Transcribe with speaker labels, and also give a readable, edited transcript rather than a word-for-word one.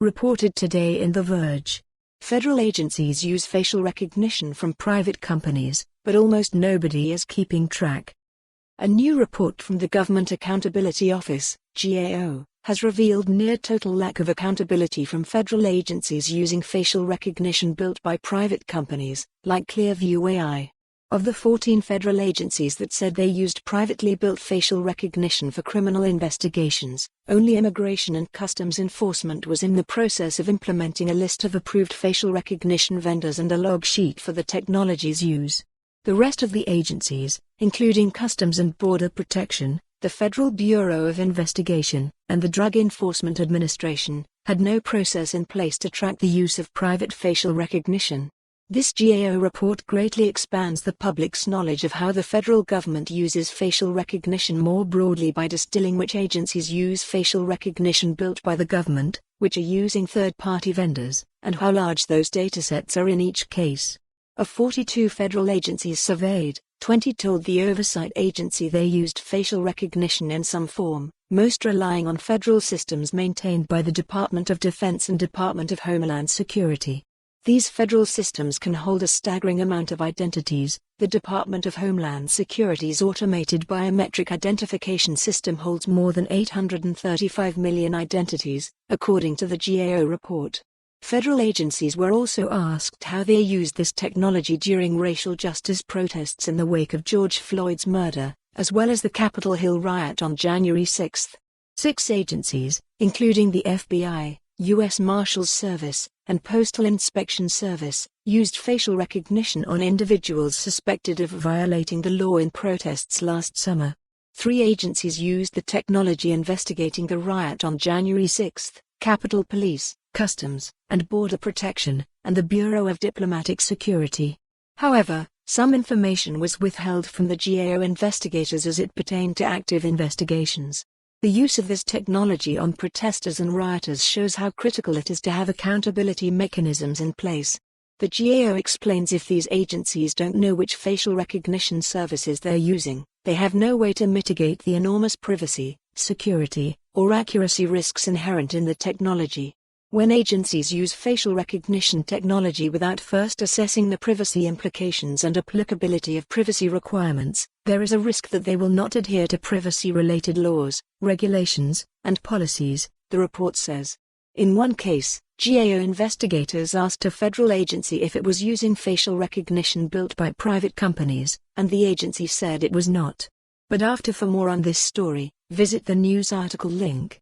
Speaker 1: reported today in The Verge. Federal agencies use facial recognition from private companies, but almost nobody is keeping track. A new report from the Government Accountability Office, GAO, has revealed near total lack of accountability from federal agencies using facial recognition built by private companies, like Clearview AI. Of the 14 federal agencies that said they used privately built facial recognition for criminal investigations, only Immigration and Customs Enforcement was in the process of implementing a list of approved facial recognition vendors and a log sheet for the technology's use. The rest of the agencies, including Customs and Border Protection, the Federal Bureau of Investigation, and the Drug Enforcement Administration, had no process in place to track the use of private facial recognition. This GAO report greatly expands the public's knowledge of how the federal government uses facial recognition more broadly by distilling which agencies use facial recognition built by the government, which are using third-party vendors, and how large those datasets are in each case. Of 42 federal agencies surveyed, 20 told the oversight agency they used facial recognition in some form, most relying on federal systems maintained by the Department of Defense and Department of Homeland Security. These federal systems can hold a staggering amount of identities. The Department of Homeland Security's automated biometric identification system holds more than 835 million identities, according to the GAO report. Federal agencies were also asked how they used this technology during racial justice protests in the wake of George Floyd's murder, as well as the Capitol Hill riot on January 6. 6 agencies, including the FBI, U.S. Marshals Service, and Postal Inspection Service, used facial recognition on individuals suspected of violating the law in protests last summer. 3 agencies used the technology investigating the riot on January 6, Capitol Police, Customs and Border Protection, and the Bureau of Diplomatic Security. However, some information was withheld from the GAO investigators as it pertained to active investigations. The use of this technology on protesters and rioters shows how critical it is to have accountability mechanisms in place. The GAO explains if these agencies don't know which facial recognition services they're using, they have no way to mitigate the enormous privacy, security, or accuracy risks inherent in the technology. When agencies use facial recognition technology without first assessing the privacy implications and applicability of privacy requirements, there is a risk that they will not adhere to privacy-related laws, regulations, and policies, the report says. In one case, GAO investigators asked a federal agency if it was using facial recognition built by private companies, and the agency said it was not. But for more on this story, visit the news article link.